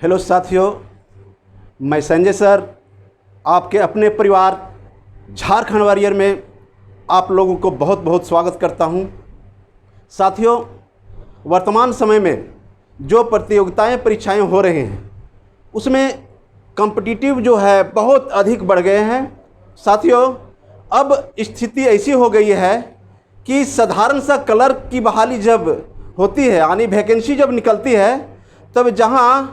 Hello साथियों, मैं Sanjay sir आपके अपने परिवार झारखंड वॉरियर में आप लोगों को बहुत बहुत स्वागत करता हूं। साथियों, वर्तमान समय में जो प्रतियोगिताएं परीक्षाएं हो रही हैं उसमें कॉम्पिटिटिव जो है बहुत अधिक बढ़ गए हैं। साथियों, अब स्थिति ऐसी हो गई है कि साधारण सा क्लर्क की बहाली जब होती है यानी वैकेंसी जब निकलती है तब जहां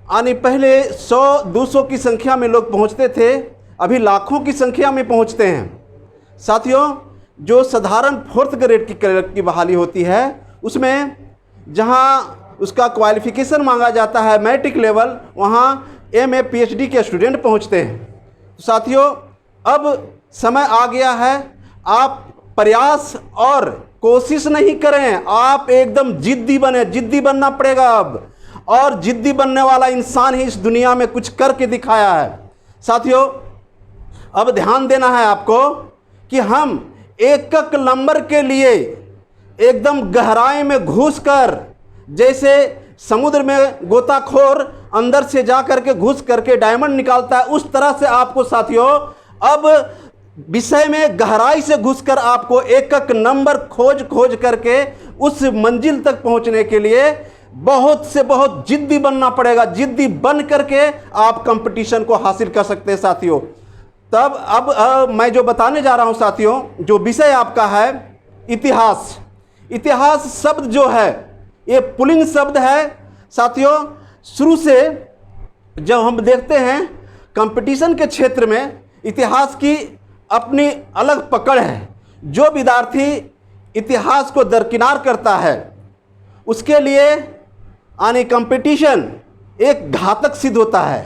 यानी पहले 100-200 की संख्या में लोग पहुंचते थे, अभी लाखों की संख्या में पहुंचते हैं। साथियों, जो साधारण 4th ग्रेड की क्लर्क की बहाली होती है उसमें जहां उसका क्वालिफिकेशन मांगा जाता है मैट्रिक लेवल, वहां MA PhD के स्टूडेंट पहुंचते हैं। तो साथियों, अब समय आ गया है, आप प्रयास और कोशिश नहीं करें, आप एकदम जिद्दी बने। जिद्दी बनना पड़ेगा अब, और जिद्दी बनने वाला इंसान ही इस दुनिया में कुछ करके दिखाया है। साथियों, अब ध्यान देना है आपको कि हम एक एक नंबर के लिए एकदम गहराई में घुसकर, जैसे समुद्र में गोताखोर अंदर से जा करके घुस करके डायमंड निकालता है, उस तरह से आपको साथियों अब विषय में गहराई से घुसकर आपको एक एक नंबर खोज करके उस मंजिल तक पहुंचने के लिए बहुत से बहुत जिद्दी बनना पड़ेगा। जिद्दी बन करके आप कंपटीशन को हासिल कर सकते हैं साथियों। तब अब मैं जो बताने जा रहा हूं साथियों, जो विषय आपका है इतिहास। इतिहास शब्द जो है ये पुल्लिंग शब्द है साथियों। शुरू से जब हम देखते हैं कंपटीशन के क्षेत्र में इतिहास की अपनी अलग पकड़ है। जो विद्यार्थी इतिहास को दरकिनार करता है उसके लिए यानी कंपटीशन एक घातक सिद्ध होता है।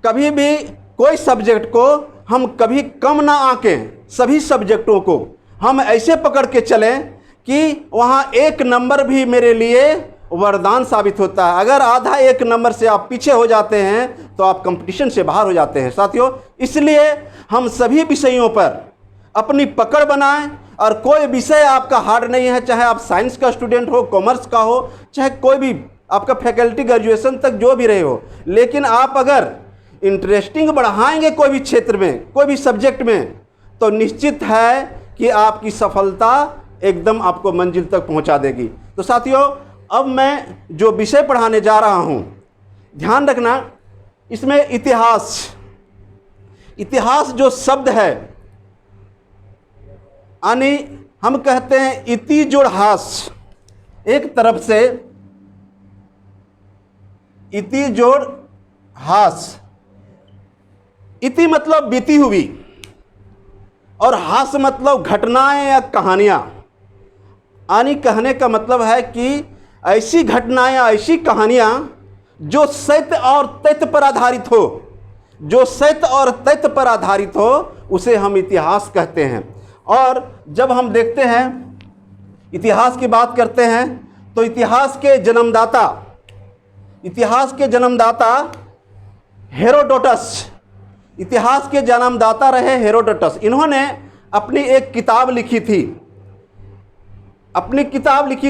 कभी भी कोई सब्जेक्ट को हम कभी कम ना आंकें, सभी सब्जेक्टों को हम ऐसे पकड़ के चलें कि वहाँ एक नंबर भी मेरे लिए वरदान साबित होता है। अगर आधा एक नंबर से आप पीछे हो जाते हैं तो आप कंपटीशन से बाहर हो जाते हैं साथियों। इसलिए हम सभी विषयों पर अपनी पकड़ बनाएं, और कोई विषय आपका हार्ड नहीं है, चाहे आप साइंस का स्टूडेंट हो, कॉमर्स का हो, चाहे कोई भी आपका फैकल्टी ग्रेजुएशन तक जो भी रहे हो, लेकिन आप अगर इंटरेस्टिंग बढ़ाएंगे कोई भी क्षेत्र में, कोई भी सब्जेक्ट में, तो निश्चित है कि आपकी सफलता एकदम आपको मंजिल तक पहुंचा देगी। तो साथियों, अब मैं जो विषय पढ़ाने जा रहा हूं, ध्यान रखना, इसमें इतिहास जो शब्द है यानी हम कहते हैं इति जोड़ हास। एक तरफ से इति जोड़ हास, इति मतलब बीती हुई और हास मतलब घटनाएं या कहानियां। यानी कहने का मतलब है कि ऐसी घटनाएं या ऐसी कहानियां जो सत्य और तथ्य पर आधारित हो, जो सत्य और तथ्य पर आधारित हो, उसे हम इतिहास कहते हैं। और जब हम देखते हैं इतिहास की बात करते हैं तो इतिहास के जन्मदाता हेरोडोटस, इतिहास के जन्मदाता रहे हेरोडोटस। इन्होंने अपनी एक किताब लिखी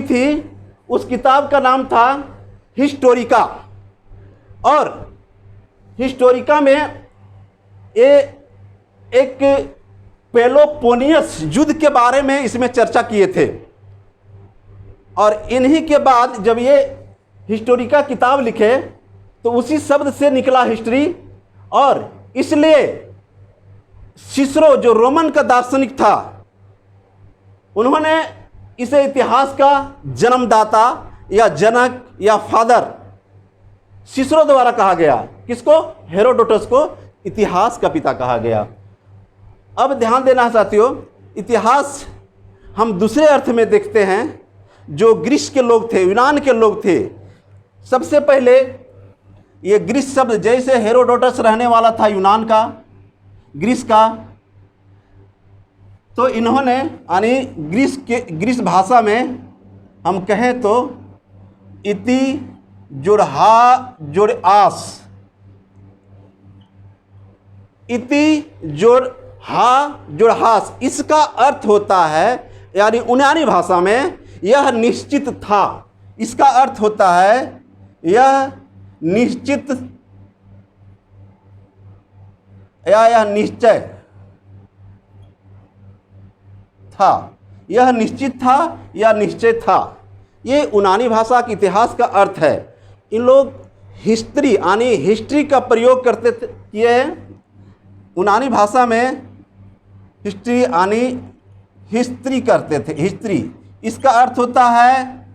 थी, उस किताब का नाम था हिस्टोरिका। और हिस्टोरिका में ये एक पेलोपोनियस युद्ध के बारे में इसमें चर्चा किए थे। और इन्हीं के बाद जब ये हिस्टोरिका किताब लिखे तो उसी शब्द से निकला हिस्ट्री, और इसलिए सिसरो जो रोमन का दार्शनिक था, उन्होंने इसे इतिहास का जन्मदाता या जनक या फादर सिसरो द्वारा कहा गया। किसको? हेरोडोटस को इतिहास का पिता कहा गया। अब ध्यान देना साथियों, इतिहास हम दूसरे अर्थ में देखते हैं। जो ग्रीस के लोग थे, यूनान के लोग थे, सबसे पहले ये ग्रीस शब्द, जैसे हेरोडोटस रहने वाला था यूनान का, ग्रीस का, तो इन्होंने यानी ग्रीस भाषा में हम कहें तो इति जोड़ हा जोड़ आस, इति जोड़ हा जोड़ हास, इसका अर्थ होता है, यानी यूनानी भाषा में यह निश्चित था। इसका अर्थ होता है यह निश्चित या यह निश्चय था, यह निश्चित था या निश्चय था। ये यूनानी भाषा के इतिहास का अर्थ है। इन लोग हिस्ट्री यानी हिस्ट्री का प्रयोग करते किए हैं। यूनानी भाषा में हिस्ट्री यानी हिस्ट्री करते थे। हिस्ट्री इसका अर्थ होता है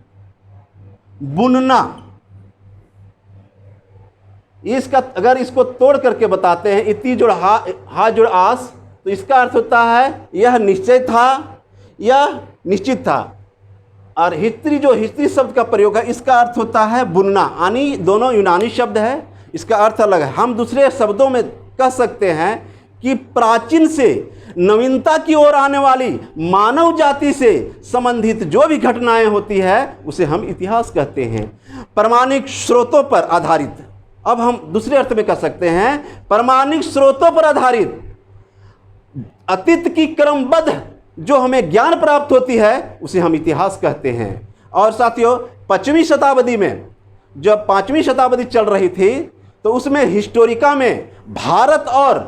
बुनना। इसका अगर इसको तोड़ करके बताते हैं, इति जोड़ हा जोड़ आस, तो इसका अर्थ होता है यह निश्चय था, यह निश्चित था। और हिस्ट्री जो हिस्ट्री शब्द का प्रयोग है, इसका अर्थ होता है बुनना, यानी दोनों यूनानी शब्द है, इसका अर्थ अलग है। हम दूसरे शब्दों में कह सकते हैं कि प्राचीन से नवीनता की ओर आने वाली मानव जाति से संबंधित जो भी घटनाएं होती है उसे हम इतिहास कहते हैं, प्रामाणिक स्रोतों पर आधारित। अब हम दूसरे अर्थ में कह सकते हैं प्रामाणिक स्रोतों पर आधारित अतीत की क्रमबद्ध जो हमें ज्ञान प्राप्त होती है उसे हम इतिहास कहते हैं। और साथियों, 5वीं शताब्दी में जब 5वीं शताब्दी चल रही थी तो उसमें हिस्टोरिका में भारत और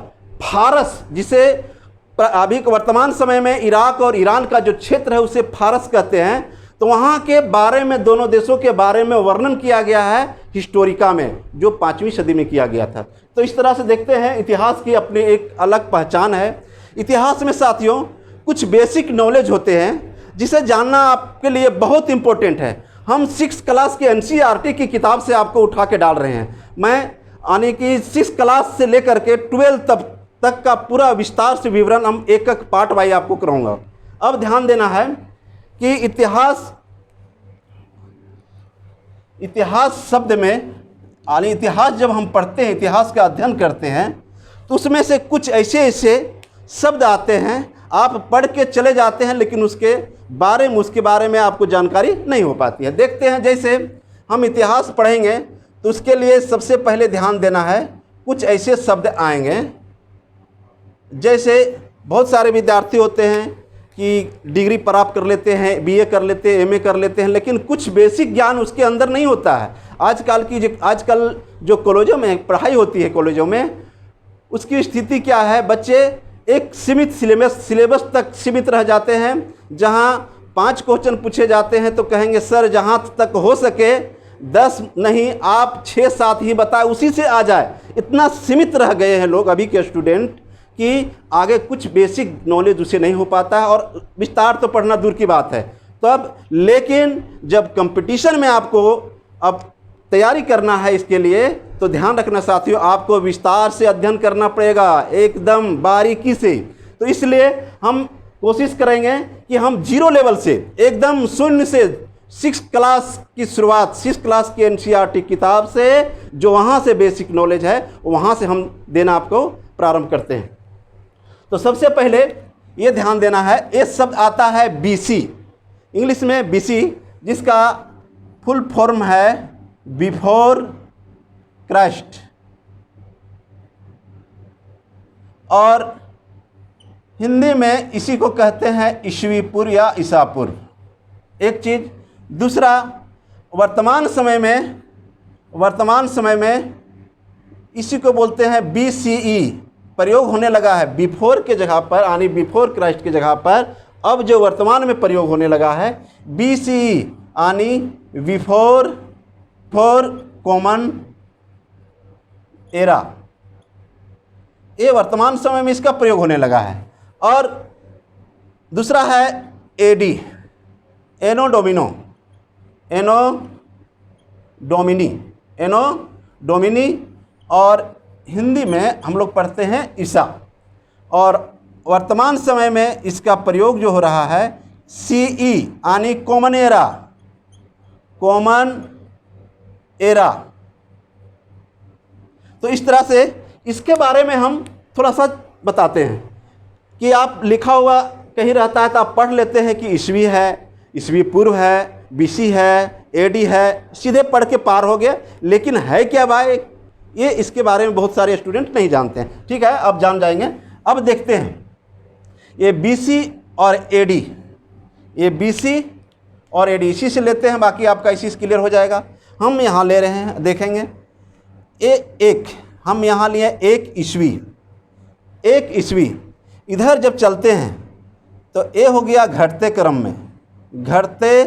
फारस, जिसे अभी वर्तमान समय में इराक और ईरान का जो क्षेत्र है उसे फारस कहते हैं, तो वहाँ के बारे में, दोनों देशों के बारे में वर्णन किया गया है हिस्टोरिका में, जो 5वीं सदी में किया गया था। तो इस तरह से देखते हैं इतिहास की अपनी एक अलग पहचान है। इतिहास में साथियों कुछ बेसिक नॉलेज होते हैं जिसे जानना आपके लिए बहुत इम्पोर्टेंट है। हम 6 क्लास की NCERT की किताब से आपको उठा के डाल रहे हैं। मैं यानी कि 6 क्लास से लेकर के 12 तक का पूरा विस्तार से विवरण हम एक एक पार्ट वाइज आपको कराऊंगा। अब ध्यान देना है कि इतिहास शब्द में यानी इतिहास जब हम पढ़ते हैं, इतिहास का अध्ययन करते हैं, तो उसमें से कुछ ऐसे शब्द आते हैं, आप पढ़ के चले जाते हैं लेकिन उसके बारे में आपको जानकारी नहीं हो पाती है। देखते हैं, जैसे हम इतिहास पढ़ेंगे तो उसके लिए सबसे पहले ध्यान देना है, कुछ ऐसे शब्द आएंगे। जैसे बहुत सारे विद्यार्थी होते हैं कि डिग्री प्राप्त कर लेते हैं, BA कर लेते हैं, MA कर लेते हैं, लेकिन कुछ बेसिक ज्ञान उसके अंदर नहीं होता है। आजकल जो कॉलेजों में पढ़ाई होती है, कॉलेजों में उसकी स्थिति क्या है, बच्चे एक सीमित सिलेबस तक सीमित रह जाते हैं। जहां 5 क्वेश्चन पूछे जाते हैं तो कहेंगे सर जहां तक हो सके 10 नहीं, आप 6-7 ही बताएं, उसी से आ जाए। इतना सीमित रह गए हैं लोग अभी के स्टूडेंट कि आगे कुछ बेसिक नॉलेज उसे नहीं हो पाता है, और विस्तार तो पढ़ना दूर की बात है। तो अब लेकिन जब कंपटीशन में आपको अब तैयारी करना है, इसके लिए तो ध्यान रखना साथियों, आपको विस्तार से अध्ययन करना पड़ेगा, एकदम बारीकी से। तो इसलिए हम कोशिश करेंगे कि हम 0 लेवल से, एकदम शून्य से 6 क्लास की शुरुआत, 6 क्लास की NCERT किताब से, जो वहाँ से बेसिक नॉलेज है वहाँ से हम देना आपको प्रारंभ करते हैं। तो सबसे पहले ये ध्यान देना है, ये शब्द आता है BC, इंग्लिश में BC, जिसका फुल फॉर्म है बिफोर क्राइस्ट, और हिंदी में इसी को कहते हैं ईस्वी पूर्व या ईसा पूर्व। एक चीज़, दूसरा, वर्तमान समय में इसी को बोलते हैं BCE, प्रयोग होने लगा है बिफोर के जगह पर, यानी बिफोर क्राइस्ट के जगह पर अब जो वर्तमान में प्रयोग होने लगा है BCE, यानी बिफोर कॉमन एरा, ये वर्तमान समय में इसका प्रयोग होने लगा है। और दूसरा है AD, एनो डोमिनी, और हिंदी में हम लोग पढ़ते हैं ईसा। और वर्तमान समय में इसका प्रयोग जो हो रहा है CE, यानी कॉमन एरा। तो इस तरह से इसके बारे में हम थोड़ा सा बताते हैं कि आप लिखा हुआ कहीं रहता है तो आप पढ़ लेते हैं कि ईस्वी है, ईस्वी पूर्व है, BC है, AD है, सीधे पढ़ के पार हो गए। लेकिन है क्या भाई, ये इसके बारे में बहुत सारे स्टूडेंट नहीं जानते हैं। ठीक है, अब जान जाएंगे। अब देखते हैं ये BC और AD, ये BC और AD इसी से लेते हैं, बाकी आपका इसी से क्लियर हो जाएगा। हम यहाँ ले रहे हैं, देखेंगे एक हम यहाँ लिए 1 ईस्वी। 1 ईस्वी इधर जब चलते हैं तो ये हो गया घटते क्रम में, घटते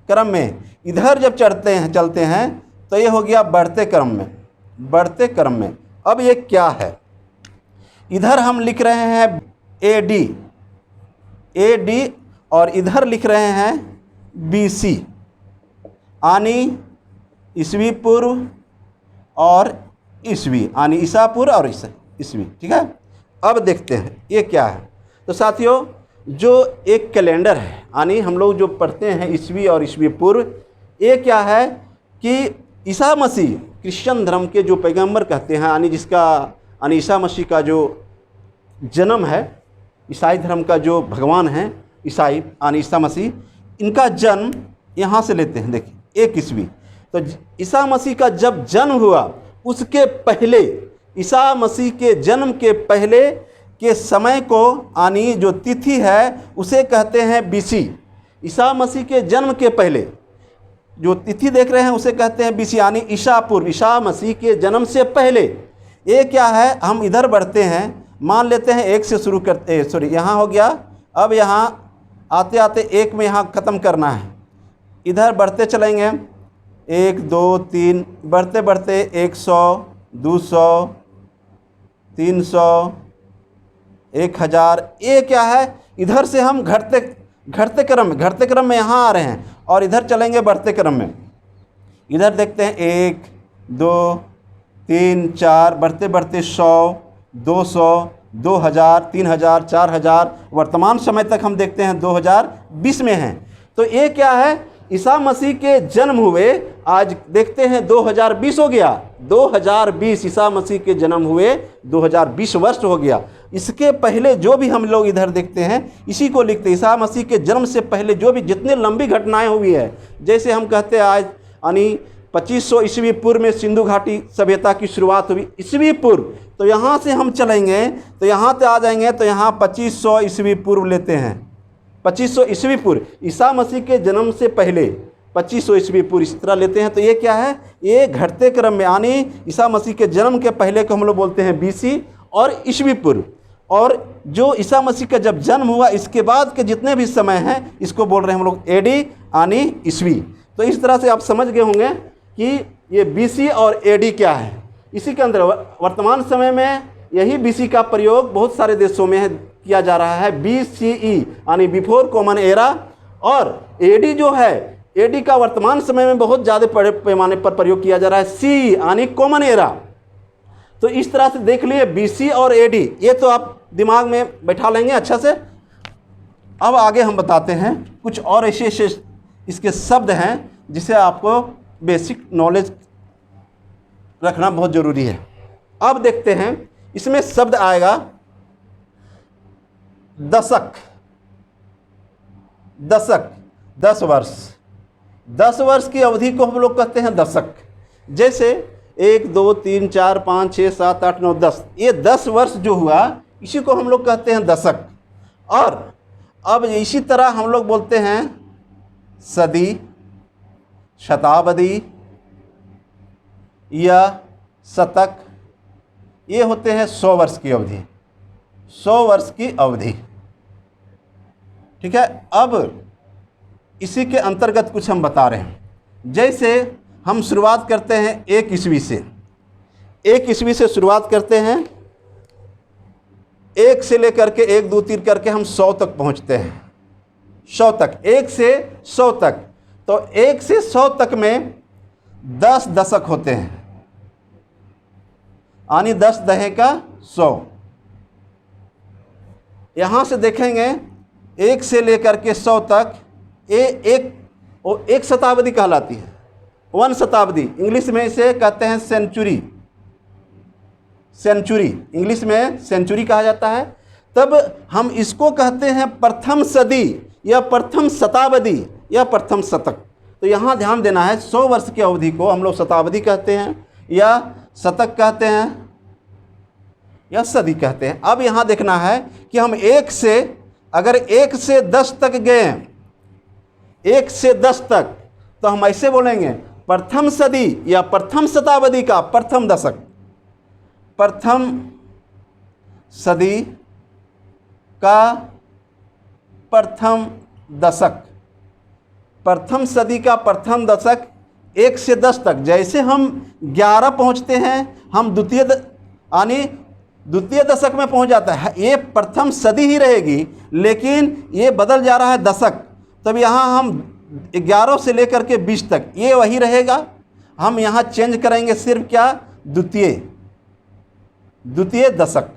क्रम में। इधर जब चलते हैं तो ये हो गया बढ़ते क्रम में, बढ़ते क्रम में। अब ये क्या है, इधर हम लिख रहे हैं AD और इधर लिख रहे हैं BC, यानी ईस्वी पूर्व और ईस्वी, यानी ईसा पूर्व और ईस्वी। ठीक है, अब देखते हैं ये क्या है। तो साथियों, जो एक कैलेंडर है, यानी हम लोग जो पढ़ते हैं ईस्वी और ईस्वी पूर्व, ये क्या है कि ईसा मसीह क्रिश्चियन धर्म के जो पैगंबर कहते हैं, यानी ईसा मसीह का जो जन्म है, ईसाई धर्म का जो भगवान है ईसाई यानी ईसा मसीह, इनका जन्म यहाँ से लेते हैं। देखिए 1 ईस्वी, तो ईसा मसीह का जब जन्म हुआ उसके पहले, ईसा मसीह के जन्म के पहले के समय को, यानी जो तिथि है उसे कहते हैं BC। ईसा मसीह के जन्म के पहले जो तिथि देख रहे हैं उसे कहते हैं BC, यानी ईसा पूर्व, ईसा मसीह के जन्म से पहले। ये क्या है, हम इधर बढ़ते हैं, मान लेते हैं 1 से शुरू करते, सॉरी यहाँ हो गया। अब यहाँ आते आते 1 में यहाँ ख़त्म करना है, इधर बढ़ते चलेंगे 1 2 3, बढ़ते बढ़ते 100 200 300 1000। ये क्या है, इधर से हम घटते क्रम में यहाँ आ रहे हैं और इधर चलेंगे बढ़ते क्रम में। इधर देखते हैं 1 2 3 4, बढ़ते बढ़ते 100 200 2000 3000 4000, वर्तमान समय तक हम देखते हैं 2020 में हैं। तो ये क्या है, ईसा मसीह के जन्म हुए, आज देखते हैं 2020 हो गया, 2020 ईसा मसीह के जन्म हुए 2020 वर्ष हो गया। इसके पहले जो भी हम लोग इधर देखते हैं इसी को लिखते हैं, ईसा मसीह के जन्म से पहले जो भी जितने लंबी घटनाएं हुई है, जैसे हम कहते हैं आज यानी 2500 ईस्वी पूर्व में सिंधु घाटी सभ्यता की शुरुआत हुई, ईस्वी पूर्व। तो यहाँ से हम चलेंगे तो यहाँ पे आ जाएंगे, तो यहाँ 2500 ईस्वी पूर्व लेते हैं, 2500 ईस्वी पूर्व, ईसा मसीह के जन्म से पहले 2500 ईस्वी पूर्व, इस तरह लेते हैं। तो ये क्या है, ये घटते क्रम में, यानी ईसा मसीह के जन्म के पहले को हम लोग बोलते हैं BC और ईस्वी पूर्व। और जो ईसा मसीह का जब जन्म हुआ इसके बाद के जितने भी समय हैं इसको बोल रहे हैं हम लोग AD यानी ईस्वी। तो इस तरह से आप समझ गए होंगे कि ये BC और AD क्या है। इसी के अंदर वर्तमान समय में यही BC का प्रयोग बहुत सारे देशों में किया जा रहा है, BCE यानी बिफोर कॉमन एरा। और AD जो है, AD का वर्तमान समय में बहुत ज़्यादा बड़े पैमाने पर प्रयोग किया जा रहा है, CE यानी कॉमन एरा। तो इस तरह से देख लिए BC और AD, ये तो आप दिमाग में बैठा लेंगे अच्छा से। अब आगे हम बताते हैं कुछ और ऐसे इसके शब्द हैं जिसे आपको बेसिक नॉलेज रखना बहुत ज़रूरी है। अब देखते हैं, इसमें शब्द आएगा दशक। दशक 10 वर्ष, 10 वर्ष की अवधि को हम लोग कहते हैं दशक। जैसे 1 2 3 4 5 6 7 8 9 10, ये 10 वर्ष जो हुआ इसी को हम लोग कहते हैं दशक। और अब इसी तरह हम लोग बोलते हैं सदी, शताब्दी या शतक, ये होते हैं 100 वर्ष की अवधि, 100 वर्ष की अवधि। ठीक है, अब इसी के अंतर्गत कुछ हम बता रहे हैं। जैसे हम शुरुआत करते हैं 1 ईस्वी से, 1 ईस्वी से शुरुआत करते हैं, 1 से लेकर के 1 2 3 करके हम 100 तक पहुंचते हैं, 100 तक, 1 से 100 तक। तो 1 से 100 तक में 10 दशक होते हैं, यानी 10 दहे का 100। यहाँ से देखेंगे 1 से लेकर के 100 तक एक शताब्दी कहलाती है, 1 शताब्दी। इंग्लिश में इसे कहते हैं सेंचुरी, सेंचुरी इंग्लिश में सेंचुरी कहा जाता है। तब हम इसको कहते हैं प्रथम सदी या प्रथम शताब्दी या प्रथम शतक। तो यहाँ ध्यान देना है, 100 वर्ष की अवधि को हम लोग शताब्दी कहते हैं या शतक कहते हैं या सदी कहते हैं। अब यहाँ देखना है कि हम 1 से, अगर 1 से 10 तक गए, 1 से 10 तक, तो हम ऐसे बोलेंगे प्रथम सदी या प्रथम शताब्दी का प्रथम दशक, प्रथम सदी का प्रथम दशक, प्रथम सदी का प्रथम दशक 1 से 10 तक। जैसे हम 11 पहुंचते हैं, हम द्वितीय दशक में पहुंच जाता है। ये प्रथम सदी ही रहेगी, लेकिन ये बदल जा रहा है दशक। तब यहाँ हम 11 से लेकर के 20 तक ये वही रहेगा। हम यहाँ चेंज करेंगे सिर्फ क्या, द्वितीय दशक।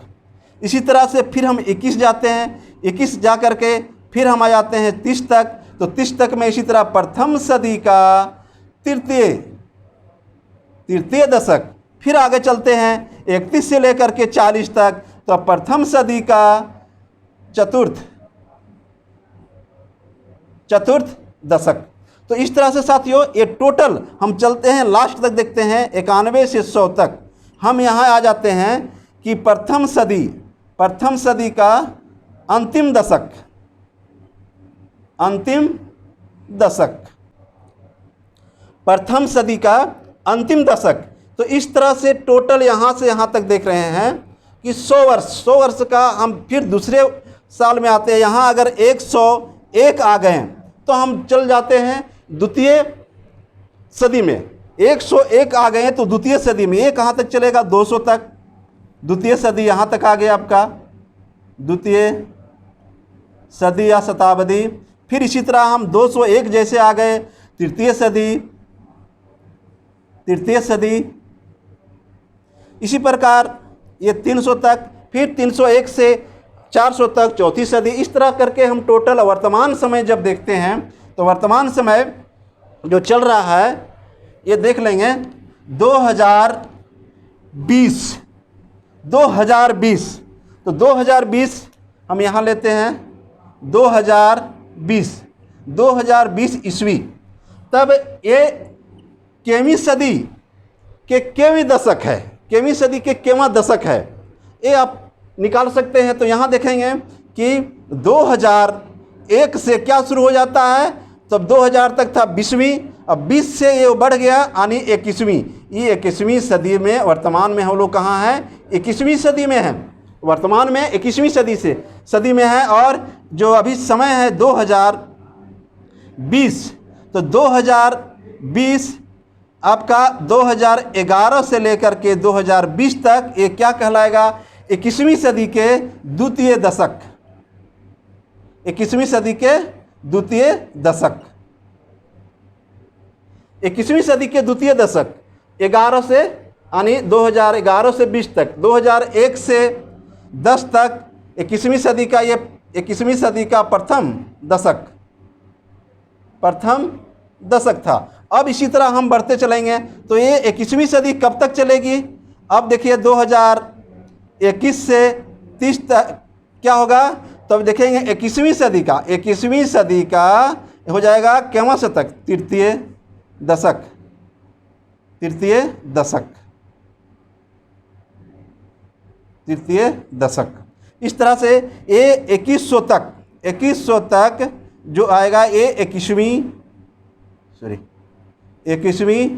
इसी तरह से फिर हम 21 जाते हैं, 21 जा कर के फिर हम आ जाते हैं 30 तक। तो 30 तक में इसी तरह प्रथम सदी का तृतीय दशक। फिर आगे चलते हैं 31 से लेकर के 40 तक, तो प्रथम सदी का चतुर्थ दशक। तो इस तरह से साथियों ये टोटल हम चलते हैं, लास्ट तक देखते हैं 91 से 100 तक। हम यहाँ आ जाते हैं कि प्रथम सदी का अंतिम दशक, प्रथम सदी का अंतिम दशक। तो इस तरह से टोटल यहाँ से यहाँ तक देख रहे हैं कि 100 वर्ष का हम फिर दूसरे साल में आते हैं। यहाँ अगर 101 आ गए तो हम चल जाते हैं द्वितीय सदी में। 101 आ गए तो द्वितीय सदी में ये कहाँ तक चलेगा, 200 तक। द्वितीय सदी यहाँ तक आ गया आपका, द्वितीय सदी या शताब्दी। फिर इसी तरह हम 201 जैसे आ गए, तृतीय सदी। इसी प्रकार ये 300 तक, फिर 301 से 400 तक चौथी सदी। इस तरह करके हम टोटल वर्तमान समय जब देखते हैं तो वर्तमान समय जो चल रहा है ये देख लेंगे 2020। तो 2020 हम यहाँ लेते हैं 2020 ईस्वी। तब ये केवीं सदी के केवीं दशक है, केवीं सदी के केवां दशक है, ये आप निकाल सकते हैं। तो यहाँ देखेंगे कि 2001 से क्या शुरू हो जाता है, तब 2000 तक था 20वीं, अब 20 से ये बढ़ गया यानी 21वीं। ये 21वीं सदी में वर्तमान में हम लोग कहाँ हैं, 21वीं सदी में हैं। वर्तमान में 21वीं सदी में है। और जो अभी समय है 2020, तो 2020 आपका 2011 से लेकर के 2020 तक ये क्या कहलाएगा, 21वीं सदी के द्वितीय दशक। 21वीं सदी के द्वितीय दशक, 21वीं सदी के द्वितीय दशक 11 से यानी 2011 से 20 तक, 2001 से 10 तक 21वीं सदी का ये 21वीं सदी का प्रथम दशक था। अब इसी तरह हम बढ़ते चलेंगे तो ये 21वीं सदी कब तक चलेगी। अब देखिए 2021 से 30 तक क्या होगा, तब देखेंगे 21वीं सदी का हो जाएगा केवां शतक, तृतीय दशक। इस तरह से ये 2100 तक जो आएगा ये 21वीं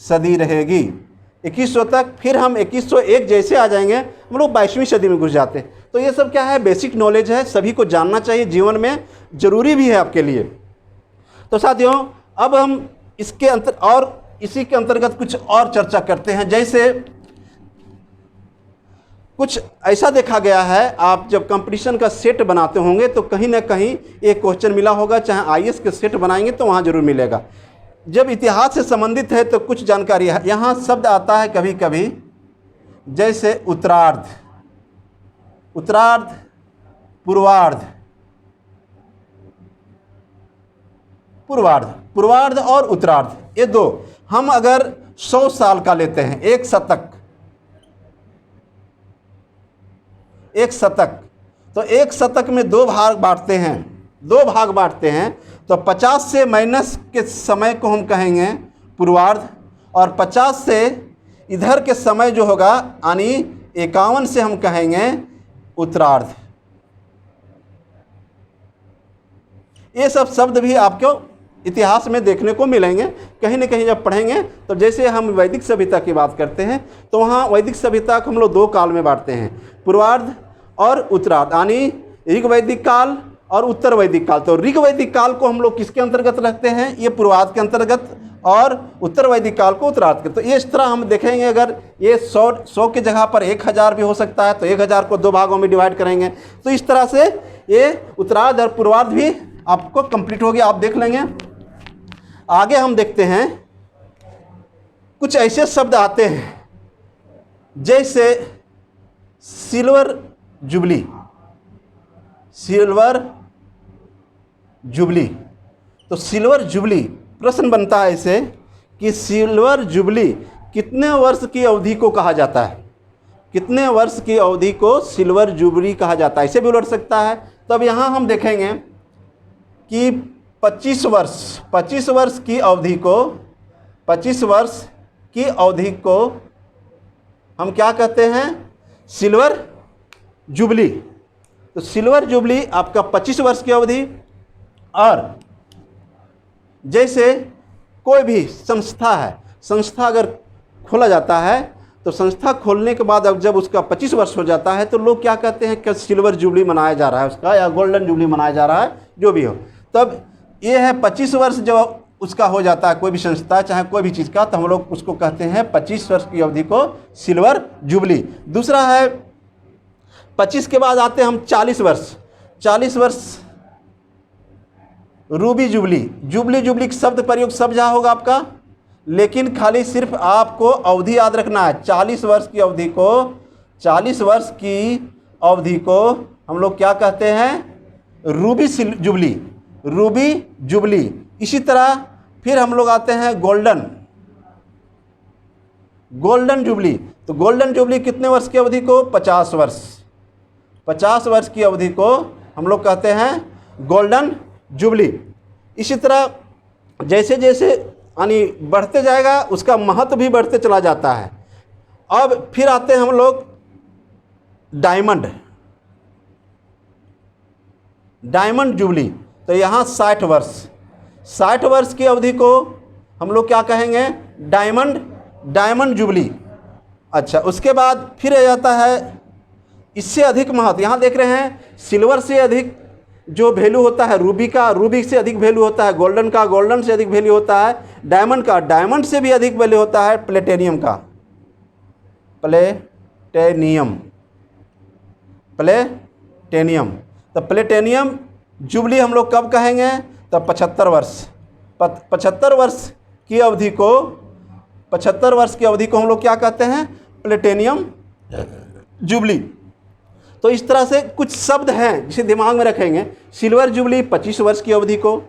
सदी रहेगी। 2100 तक। फिर हम 2101 जैसे आ जाएंगे हम लोग 22वीं सदी में घुस जाते हैं। तो ये सब क्या है, बेसिक नॉलेज है, सभी को जानना चाहिए, जीवन में ज़रूरी भी है आपके लिए। तो साथियों अब हम इसके इसी के अंतर्गत कुछ और चर्चा करते हैं। जैसे कुछ ऐसा देखा गया है, आप जब कंपटीशन का सेट बनाते होंगे तो कहीं ना कहीं एक क्वेश्चन मिला होगा, चाहे आईएएस के सेट बनाएंगे तो वहाँ जरूर मिलेगा। जब इतिहास से संबंधित है तो कुछ जानकारी है। यहाँ शब्द आता है कभी कभी जैसे उत्तरार्ध, पूर्वार्ध और उत्तरार्ध, ये दो। हम अगर 100 साल का लेते हैं, एक शतक, तो एक शतक में दो भाग बांटते हैं। तो 50 से माइनस के समय को हम कहेंगे पूर्वार्ध, और 50 से इधर के समय जो होगा यानी 51 से हम कहेंगे उत्तरार्ध। ये सब शब्द भी आपको इतिहास में देखने को मिलेंगे। कहीं न कहीं जब पढ़ेंगे तो जैसे हम वैदिक सभ्यता की बात करते हैं तो वहाँ वैदिक सभ्यता को हम लोग 2 काल में बांटते हैं, पूर्वार्ध और उत्तरार्ध, यानी ऋग वैदिक काल और उत्तर वैदिक काल। तो ऋग वैदिक काल को हम लोग किसके अंतर्गत रखते हैं? ये पूर्वार्ध के अंतर्गत, और उत्तर वैदिक काल को उत्तरार्ध के। तो ये इस तरह हम देखेंगे, अगर ये 100 की जगह पर 1000 भी हो सकता है तो 1000 को 2 भागों में डिवाइड करेंगे। तो इस तरह से ये उत्तरार्ध और पूर्वार्ध भी आपको कंप्लीट हो गया, आप देख लेंगे। आगे हम देखते हैं कुछ ऐसे शब्द आते हैं जैसे सिल्वर जुबली। सिल्वर जुबली, तो सिल्वर जुबली प्रश्न बनता है ऐसे कि सिल्वर जुबली कितने वर्ष की अवधि को कहा जाता है? कितने वर्ष की अवधि को सिल्वर जुबली कहा जाता है? ऐसे भी उलट सकता है। तब यहाँ हम देखेंगे कि 25 वर्ष की अवधि को, 25 वर्ष की अवधि को हम क्या कहते हैं? Silver jubilee. तो सिल्वर जुबली आपका 25 वर्ष की अवधि। और जैसे कोई भी संस्था है, संस्था अगर खोला जाता है तो संस्था खोलने के बाद अब जब उसका 25 वर्ष हो जाता है तो लोग क्या कहते हैं कि सिल्वर जुबली मनाया जा रहा है उसका, या गोल्डन जुबली मनाया जा रहा है, जो भी हो। तब ये है 25 वर्ष जब उसका हो जाता है कोई भी संस्था चाहे कोई भी चीज़ का, तो हम लोग उसको कहते हैं 25 वर्ष की अवधि को सिल्वर जुबली। दूसरा है 25 के बाद आते हैं हम 40 वर्ष। 40 वर्ष रूबी जुबली। जुबली का शब्द प्रयोग सब जहाँ होगा आपका, लेकिन खाली सिर्फ आपको अवधि याद रखना है। 40 वर्ष की अवधि को, 40 वर्ष की अवधि को हम लोग क्या कहते हैं? Ruby jubilee, Ruby jubilee. इसी तरह फिर हम लोग आते हैं गोल्डन जुबली। तो गोल्डन जुबली कितने वर्ष की अवधि को? 50 वर्ष। 50 वर्ष की अवधि को हम लोग कहते हैं गोल्डन जुबली। इसी तरह जैसे जैसे यानी बढ़ते जाएगा उसका महत्व भी बढ़ते चला जाता है। अब फिर आते हैं हम लोग डायमंड जुबली। तो यहाँ 60 वर्ष की अवधि को हम लोग क्या कहेंगे? Diamond jubilee. अच्छा, उसके बाद फिर आ जाता है इससे अधिक महत्व। यहाँ देख रहे हैं सिल्वर से अधिक जो वैल्यू होता है रूबी का, रूबी से अधिक वैल्यू होता है गोल्डन का, गोल्डन से अधिक वैल्यू होता है डायमंड का, डायमंड से भी अधिक वैल्यू होता है प्लेटिनियम का, प्लेटिनियम। तो प्लेटिनियम जुबली हम लोग कब कहेंगे? तब 75 वर्ष। 75 वर्ष की अवधि को, 75 वर्ष की अवधि को हम लोग क्या कहते हैं? Platinum jubilee. तो इस तरह से कुछ शब्द हैं जिसे दिमाग में रखेंगे। सिल्वर जुबली 25 वर्ष की अवधि को,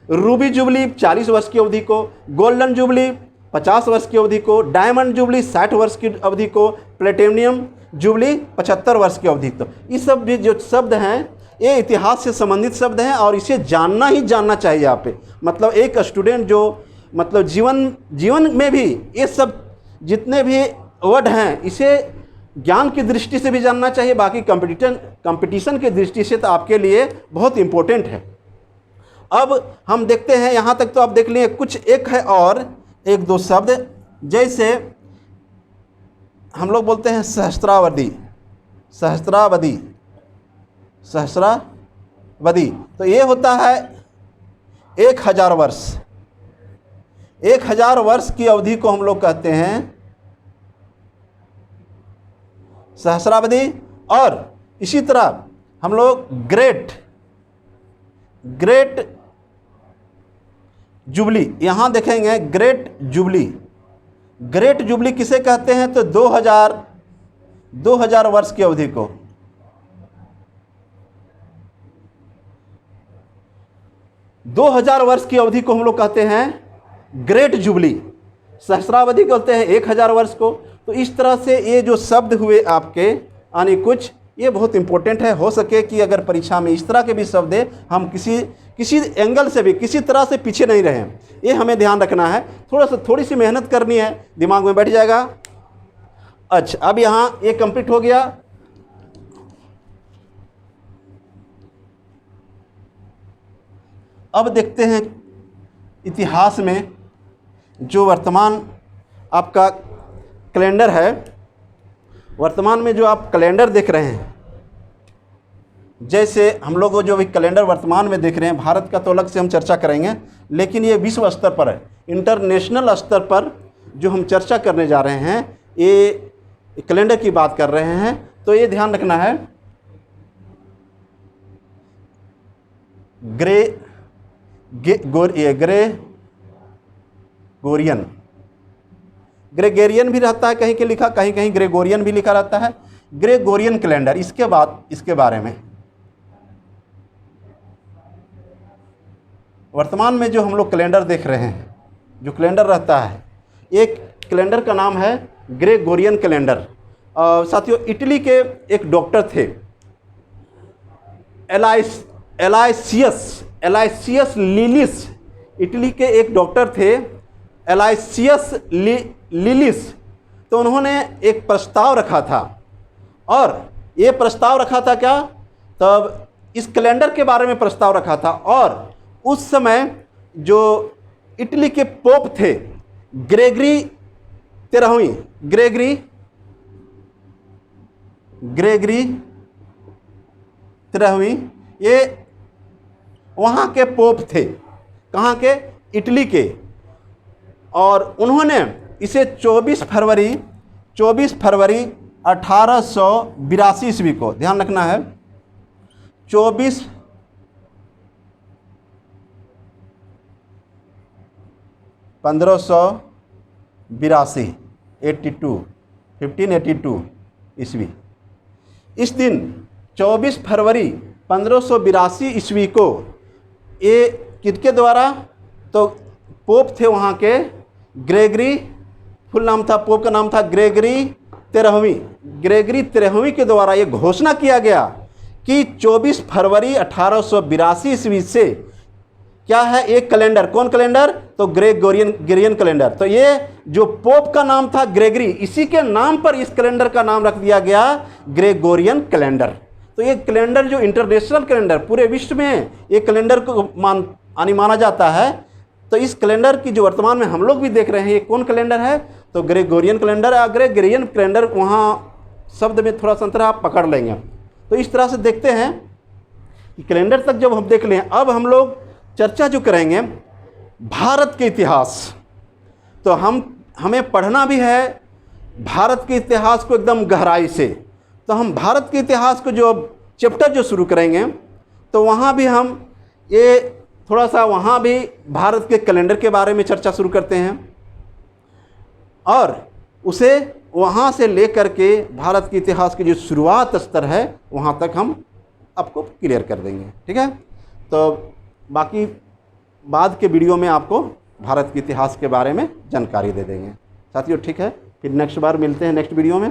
रूबी जुबली 40 वर्ष की अवधि को, गोल्डन जुबली 50 वर्ष की अवधि को, डायमंड जुबली 60 वर्ष की अवधि को, प्लेटिनियम जुबली 75 वर्ष की अवधि। तो ये सब भी जो शब्द हैं ये इतिहास से संबंधित शब्द हैं और इसे जानना ही जानना चाहिए आप पे। मतलब एक स्टूडेंट जो मतलब जीवन में भी ये सब जितने भी वर्ड हैं इसे ज्ञान की दृष्टि से भी जानना चाहिए, बाकी कंपटीशन की दृष्टि से तो आपके लिए बहुत इम्पोर्टेंट है। अब हम देखते हैं, यहाँ तक तो आप देख लिए, कुछ एक है और 1-2 शब्द, जैसे हम लोग बोलते हैं सहस्रावधि। तो ये होता है 1000 वर्ष। 1000 वर्ष की अवधि को हम लोग कहते हैं सहस्रावधि। और इसी तरह हम लोग ग्रेट जुबली, यहाँ देखेंगे ग्रेट जुबली किसे कहते हैं? तो 2000 वर्ष की अवधि को, 2000 वर्ष की अवधि को हम लोग कहते हैं ग्रेट जुबली। सहस्रावधि कहते हैं 1000 वर्ष को। तो इस तरह से ये जो शब्द हुए आपके यानी कुछ, ये बहुत इंपॉर्टेंट है। हो सके कि अगर परीक्षा में इस तरह के भी शब्द है, हम किसी एंगल से भी किसी तरह से पीछे नहीं रहें, ये हमें ध्यान रखना है। थोड़ी सी मेहनत करनी है, दिमाग में बैठ जाएगा। अच्छा, अब यहाँ ये कंप्लीट हो गया। अब देखते हैं इतिहास में जो वर्तमान आपका कैलेंडर है, वर्तमान में जो आप कैलेंडर देख रहे हैं, जैसे हम लोग जो भी कैलेंडर वर्तमान में देख रहे हैं, भारत का तो अलग से हम चर्चा करेंगे, लेकिन ये विश्व स्तर पर है, इंटरनेशनल स्तर पर जो हम चर्चा करने जा रहे हैं, ये कैलेंडर की बात कर रहे हैं। तो ये ध्यान रखना है, ग्रेगोरियन भी रहता है, कहीं के लिखा, कहीं कहीं ग्रेगोरियन भी लिखा रहता है। ग्रेगोरियन कैलेंडर, इसके बाद इसके बारे में वर्तमान में जो हम लोग कैलेंडर देख रहे हैं, जो कैलेंडर रहता है, एक कैलेंडर का नाम है ग्रेगोरियन कैलेंडर। साथियों, इटली के एक डॉक्टर थे, एलाइसियस लिलिस, इटली के एक डॉक्टर थे एलाइसियस लिलिस। तो उन्होंने एक प्रस्ताव रखा था, और ये प्रस्ताव रखा था क्या, तब इस कैलेंडर के बारे में प्रस्ताव रखा था। और उस समय जो इटली के पोप थे ग्रेगरी 13वीं, ये वहाँ के पोप थे, कहाँ के, इटली के। और उन्होंने इसे 24 फरवरी 1882 ईस्वी को, ध्यान रखना है, 1582 ईस्वी, इस दिन 24 फरवरी 1582 ईस्वी को ये किसके द्वारा, तो पोप थे वहाँ के ग्रेगरी, फुल नाम था पोप का नाम था ग्रेगरी 13वीं के द्वारा ये घोषणा किया गया कि 24 फरवरी 1882 ईस्वी से क्या है एक कैलेंडर, कौन कैलेंडर, तो ग्रेगोरियन कैलेंडर। तो ये जो पोप का नाम था ग्रेगरी, इसी के नाम पर इस कैलेंडर का नाम रख दिया गया ग्रेगोरियन कैलेंडर। तो ये कैलेंडर जो इंटरनेशनल कैलेंडर, पूरे विश्व में ये कैलेंडर को माना जाता है। तो इस कैलेंडर की जो वर्तमान में हम लोग भी देख रहे हैं, ये कौन कैलेंडर है, तो ग्रेगोरियन कैलेंडर। ग्रेगोरियन कैलेंडर वहाँ शब्द में थोड़ा सा अंतर आप पकड़ लेंगे। तो इस तरह से देखते हैं कि कैलेंडर तक जब हम देख लें, अब हम लोग चर्चा जो करेंगे भारत के इतिहास। तो हमें पढ़ना भी है भारत के इतिहास को एकदम गहराई से। तो हम भारत के इतिहास को जो चैप्टर जो शुरू करेंगे, तो वहाँ भी हम ये थोड़ा सा वहाँ भी भारत के कैलेंडर के बारे में चर्चा शुरू करते हैं, और उसे वहाँ से लेकर के भारत के इतिहास की जो शुरुआत स्तर है वहाँ तक हम आपको क्लियर कर देंगे। ठीक है, तो बाकी बाद के वीडियो में आपको भारत के इतिहास के बारे में जानकारी दे देंगे साथियों। ठीक है, फिर नेक्स्ट बार मिलते हैं नेक्स्ट वीडियो में।